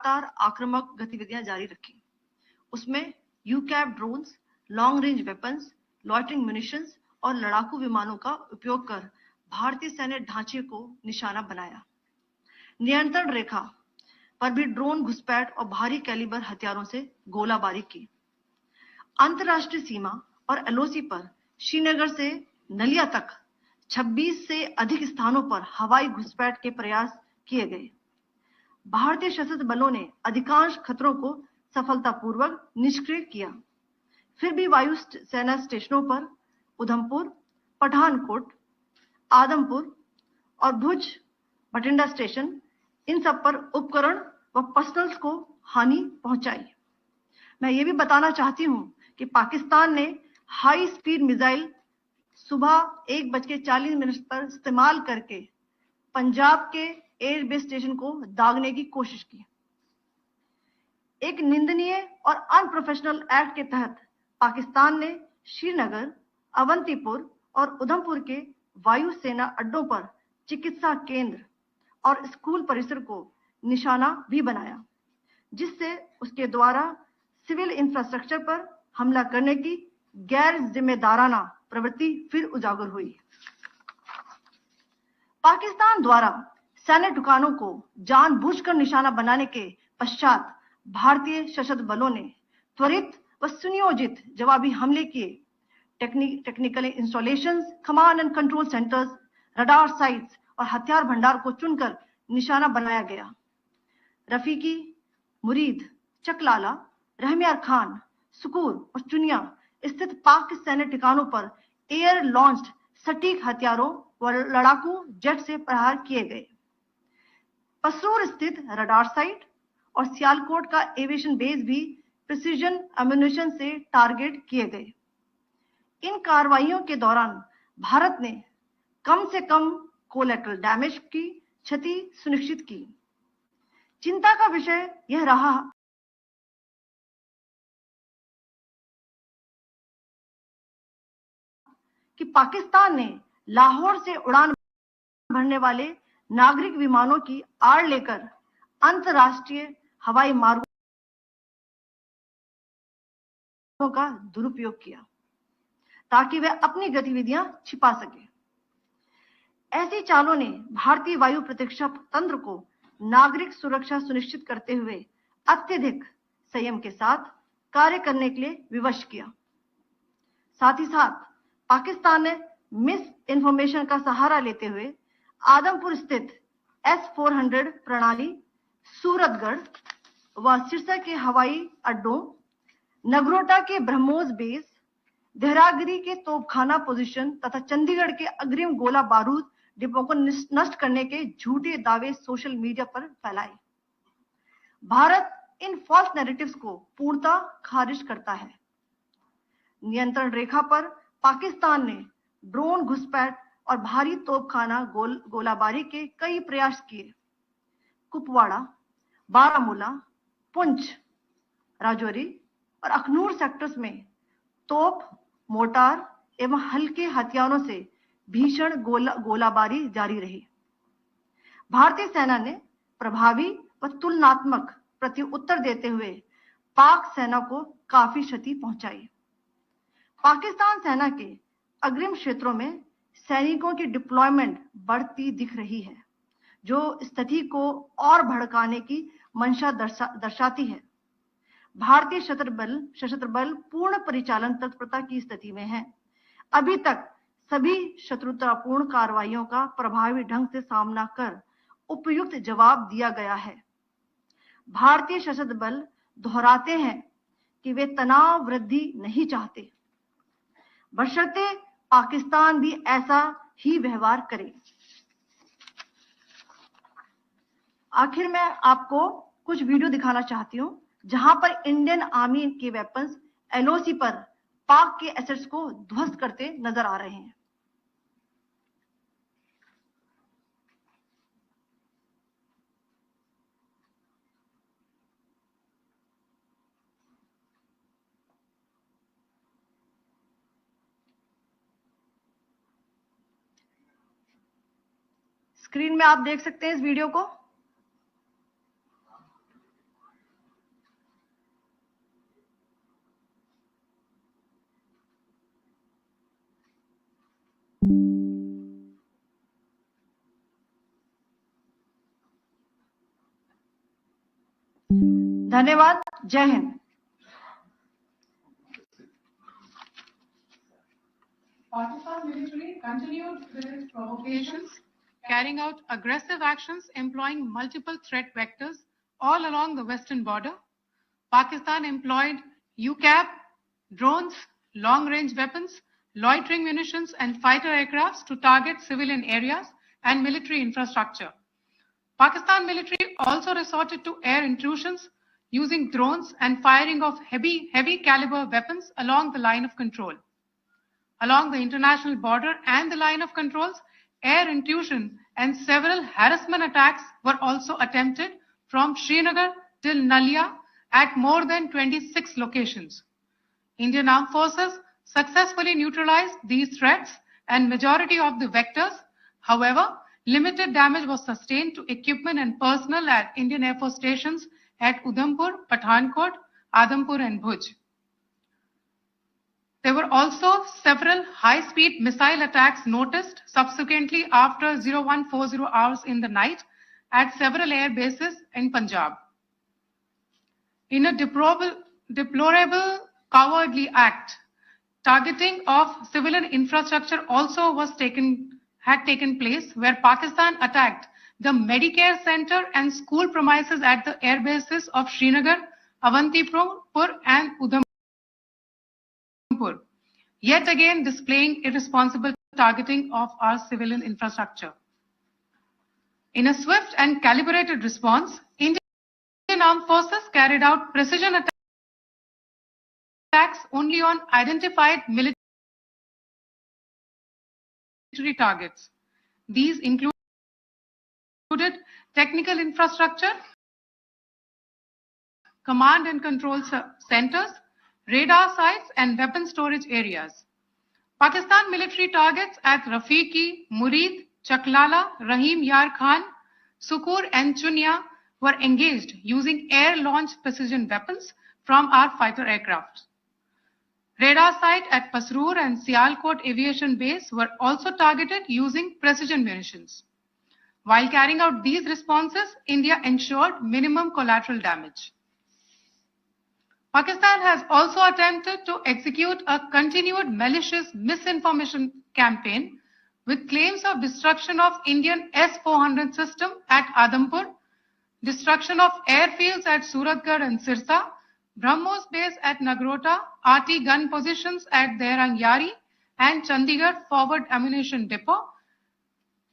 लगातार आक्रामक गतिविधियां जारी रखी। उसमें यूकैप drones, long range weapons, loitering munitions और लड़ाकू विमानों का उपयोग कर भारतीय सैन्य ढांचे को निशाना बनाया। नियंत्रण रेखा पर भी ड्रोन घुसपैठ और भारी कैलिबर हथियारों से गोलाबारी की। अंतर्राष्ट्रीय सीमा और एलओसी पर श्रीनगर से नलिया तक 26 से अधिक स्थानों पर हवाई घुसपैठ के प्रयास किए गए। भारतीय सशस्त्र बलों ने अधिकांश खतरों को सफलतापूर्वक निष्क्रिय किया। फिर भी वायु सेना स्टेशनों पर उधमपुर, पठानकोट, आदमपुर और भुज बठिंडा स्टेशन, इन सब पर उपकरण व पर्सनल्स को हानि पहुंचाई। मैं ये भी बताना चाहती हूं कि पाकिस्तान ने हाई स्पीड मिसाइल सुबह 1:40 पर इस्तेमाल करके पंजाब के एयरबेस स्टेशन को दागने की कोशिश की। एक निंदनीय और अनप्रोफेशनल एक्ट के तहत पाकिस्तान ने श्रीनगर, अवंतीपुर और उधमपुर के वायु सेना अड्डों पर चिकित्सा केंद्र और स्कूल परिसर को निशाना भी बनाया, जिससे उसके द्वारा सिविल इंफ्रास्ट्रक्चर पर हमला करने की गैर जिम्मेदाराना प्रवृत्ति फिर उजागर हुई। पाकिस्तान द्वारा सैन्य ठिकानों को जानबूझकर निशाना बनाने के पश्चात भारतीय सशस्त्र बलों ने त्वरित व सुनियोजित जवाबी हमले किए। Technical installations, command and control centres, radar sites और हथियार भंडार को चुनकर निशाना बनाया गया। रफीकी, मुरीद, चकलाला, रहमियार खान, सुकूर और चुनिया स्थित पाक सैन्य ठिकानों पर एयर लॉन्च्ड सटीक हथियारों व लड़ाकू जेट से प्रहार किए गए। पसरूर स्थित रडार साइट और सियालकोट का एविएशन बेस भी प्रिसीजन एम्यूनिशन से टारगेट किए गए। इन कार्रवाइयों के दौरान भारत ने कम से कम कोलैटरल डैमेज की क्षति सुनिश्चित की। चिंता का विषय यह रहा कि पाकिस्तान ने लाहौर से उड़ान भरने वाले नागरिक विमानों की आड़ लेकर अंतर्राष्ट्रीय हवाई मार्गों का दुरुपयोग किया ताकि वह अपनी गतिविधियां छिपा सके। ऐसी चालों ने भारतीय वायु प्रतिरक्षा तंत्र को नागरिक सुरक्षा सुनिश्चित करते हुए अत्यधिक संयम के साथ कार्य करने के लिए विवश किया। साथ ही साथ पाकिस्तान ने मिस इंफॉर्मेशन का सहारा लेते हुए आदमपुर स्थित S-400 प्रणाली, सूरतगढ़ व सिरसा के हवाई अड्डों, नगरोटा के ब्रह्मोस बेस, देहरागिरी के तोपखाना पोजीशन तथा चंडीगढ़ के अग्रिम गोला बारूद डिपों को नष्ट करने के झूठे दावे सोशल मीडिया पर फैलाए। भारत इन फॉल्स नैरेटिव्स को पूर्णतः खारिज करता है। नियंत्रण रेखा पर पाकिस्तान ने ड्रोन घुसपैठ और भारी तोपखाना गोलाबारी के कई प्रयास किए। कुपवाड़ा, बारामूला, पुंछ, राजौरी और अखनूर सेक्टर्स में तोप, मोर्टार एवं हल्के हथियारों से भीषण गोलाबारी जारी रही। भारतीय सेना ने प्रभावी व तुलनात्मक प्रत्युत्तर देते हुए पाक सेना को काफी क्षति पहुंचाई। पाकिस्तान सेना के अग्रिम क्षेत्रों में सैनिकों की डिप्लॉयमेंट बढ़ती दिख रही है, जो स्थिति को और भड़काने की मंशा दर्शाती है। भारतीय सशस्त्र बल पूर्ण परिचालन तत्परता की स्थिति में है। अभी तक सभी शत्रुतापूर्ण कार्रवाइयों का प्रभावी ढंग से सामना कर उपयुक्त जवाब दिया गया है। भारतीय सशस्त्र बल दोहराते हैं कि वे तनाव वृद्धि नहीं चाहते, बशर्ते पाकिस्तान भी ऐसा ही व्यवहार करे। आखिर में आपको कुछ वीडियो दिखाना चाहती हूं जहां पर इंडियन आर्मी के वेपन्स एलओसी पर पाक के एसेट्स को ध्वस्त करते नजर आ रहे हैं। स्क्रीन में आप देख सकते हैं इस वीडियो को। धन्यवाद। जय Hind. Pakistan military continued with its provocations, carrying out aggressive actions employing multiple threat vectors all along the western border. Pakistan employed UCAV, drones, long-range weapons, loitering munitions, and fighter aircrafts to target civilian areas and military infrastructure. Pakistan military also resorted to air intrusions using drones and firing of heavy caliber weapons along the line of control. Along the international border and the line of controls, air intrusion and several harassment attacks were also attempted from Srinagar till Nalia at more than 26 locations. Indian Armed Forces successfully neutralized these threats and majority of the vectors. However, limited damage was sustained to equipment and personnel at Indian Air Force stations at Udhampur, Pathankot, Adampur and Bhuj. There were also several high-speed missile attacks noticed subsequently after 0140 hours in the night at several air bases in Punjab. In a deplorable cowardly act, targeting of civilian infrastructure also had taken place, where Pakistan attacked the Medicare Center and school premises at the air bases of Srinagar, Avantipur and Udhampur. Yet again displaying irresponsible targeting of our civilian infrastructure. In a swift and calibrated response, Indian Armed Forces carried out precision attacks only on identified military targets. These included technical infrastructure, command and control centers, radar sites, and weapon storage areas. Pakistan military targets at Rafiqi, Murid, Chaklala, Rahim Yar Khan, Sukur, and Chunya were engaged using air-launched precision weapons from our fighter aircraft. Radar site at Pasroor and Sialkot Aviation Base were also targeted using precision munitions. While carrying out these responses, India ensured minimum collateral damage. Pakistan has also attempted to execute a continued malicious misinformation campaign with claims of destruction of Indian S-400 system at Adampur, destruction of airfields at Suratgarh and Sirsa, BrahMos base at Nagrota, RT gun positions at Derang Yari and Chandigarh forward ammunition depot,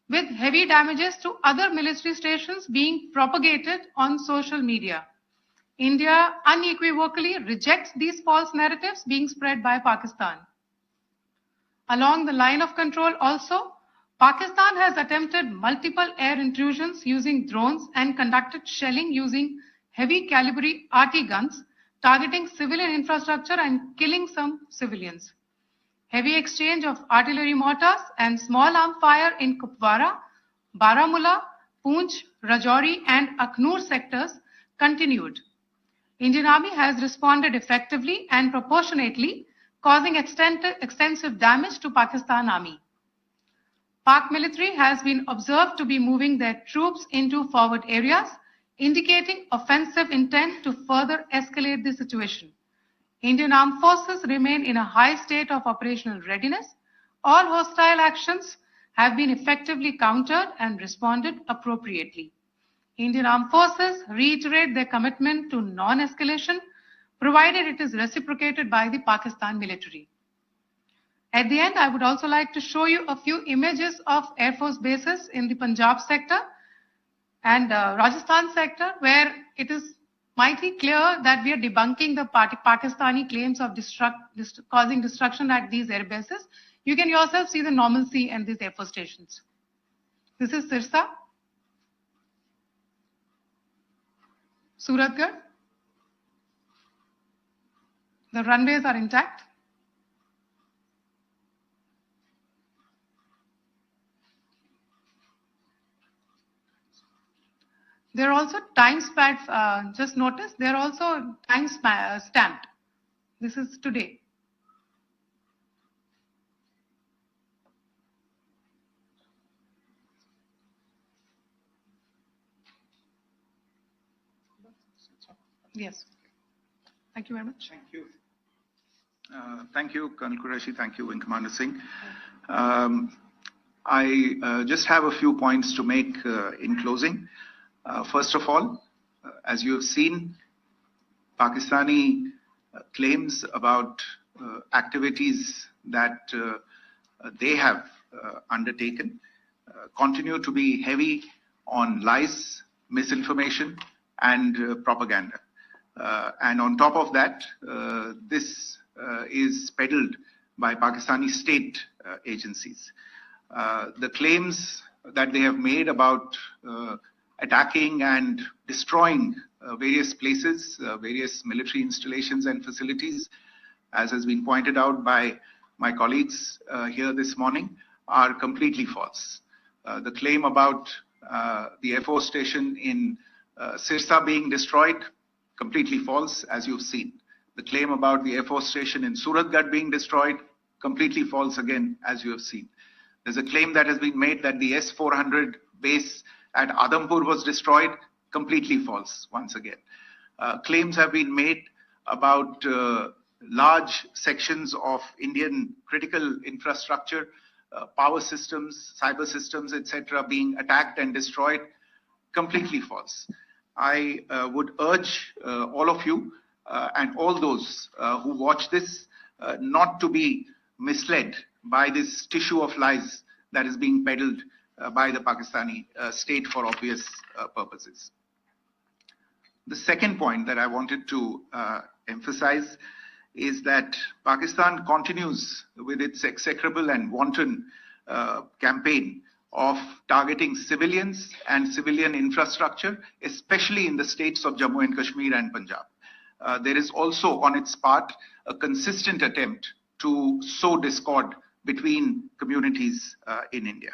with heavy damages to other military stations being propagated on social media. India unequivocally rejects these false narratives being spread by Pakistan. Along the line of control also, Pakistan has attempted multiple air intrusions using drones and conducted shelling using heavy caliber RT guns, targeting civilian infrastructure and killing some civilians. Heavy exchange of artillery mortars and small arm fire in Kupwara, Baramulla, Poonch, Rajouri and Akhnur sectors continued. Indian Army has responded effectively and proportionately, causing extensive damage to Pakistan Army. Pak military has been observed to be moving their troops into forward areas, indicating offensive intent to further escalate the situation. Indian Armed Forces remain in a high state of operational readiness. All hostile actions have been effectively countered and responded appropriately. Indian Armed Forces reiterate their commitment to non-escalation, provided it is reciprocated by the Pakistan military. At the end, I would also like to show you a few images of Air Force bases in the Punjab sector and Rajasthan sector, where it is mighty clear that we are debunking the Pakistani claims of causing destruction at these air bases. You can yourself see the normalcy in these Air Force stations. This is Sirsa, Suratgarh. The runways are intact. There are also time stamped. Just notice there are also time stamped. This is today. Yes. Thank you very much. Thank you. Thank you, Colonel Qureshi. Thank you, Wing Commander Singh. I just have a few points to make in closing. First of all, as you have seen, Pakistani claims about activities that they have undertaken continue to be heavy on lies, misinformation, and propaganda. And on top of that, this is peddled by Pakistani state agencies. The claims that they have made about attacking and destroying various places, various military installations and facilities, as has been pointed out by my colleagues here this morning, are completely false. The claim about the Air Force station in Sirsa being destroyed, completely false, as you've seen. The claim about the Air Force station in Suratgarh being destroyed, completely false again, as you have seen. There's a claim that has been made that the S-400 base at Adampur was destroyed, completely false once again. Claims have been made about large sections of Indian critical infrastructure, power systems, cyber systems, etc., being attacked and destroyed, completely false. I would urge all of you and all those who watch this not to be misled by this tissue of lies that is being peddled by the Pakistani state for obvious purposes. The second point that I wanted to emphasize is that Pakistan continues with its execrable and wanton campaign of targeting civilians and civilian infrastructure, especially in the states of Jammu and Kashmir and Punjab. There is also on its part a consistent attempt to sow discord between communities in India.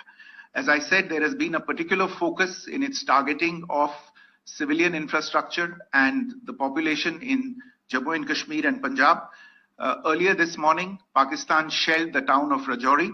As I said, there has been a particular focus in its targeting of civilian infrastructure and the population in Jammu and Kashmir and Punjab. Earlier this morning, Pakistan shelled the town of Rajouri,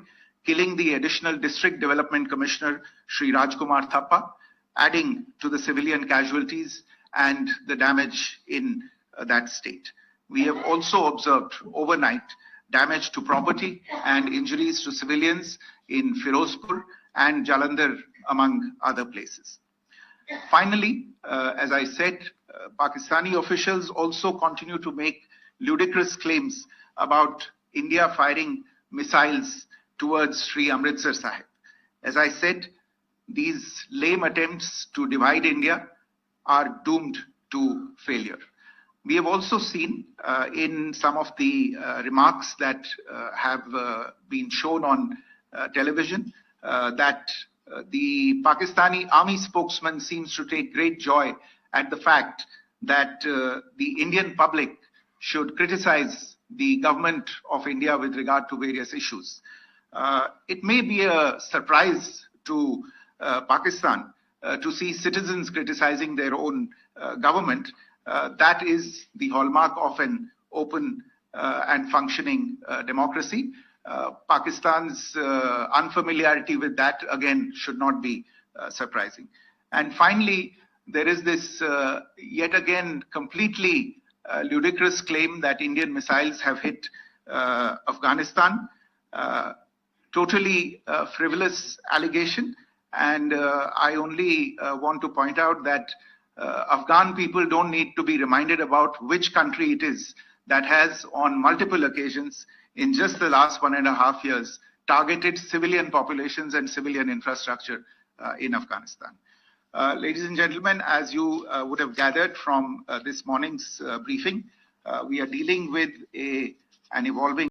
killing the additional District Development Commissioner, Shri Rajkumar Thappa, adding to the civilian casualties and the damage in that state. We have also observed overnight damage to property and injuries to civilians in Firozpur and Jalandhar, among other places. Finally, as I said, Pakistani officials also continue to make ludicrous claims about India firing missiles towards Sri Amritsar Sahib. As I said, these lame attempts to divide India are doomed to failure. We have also seen in some of the remarks that have been shown on television that the Pakistani army spokesman seems to take great joy at the fact that the Indian public should criticize the government of India with regard to various issues. It may be a surprise to Pakistan to see citizens criticizing their own government. That is the hallmark of an open and functioning democracy. Pakistan's unfamiliarity with that, again, should not be surprising. And finally, there is this yet again completely ludicrous claim that Indian missiles have hit Afghanistan. Totally frivolous allegation. And I only want to point out that Afghan people don't need to be reminded about which country it is that has on multiple occasions in just the last 1.5 years targeted civilian populations and civilian infrastructure in Afghanistan. Ladies and gentlemen, as you would have gathered from this morning's briefing, we are dealing with an evolving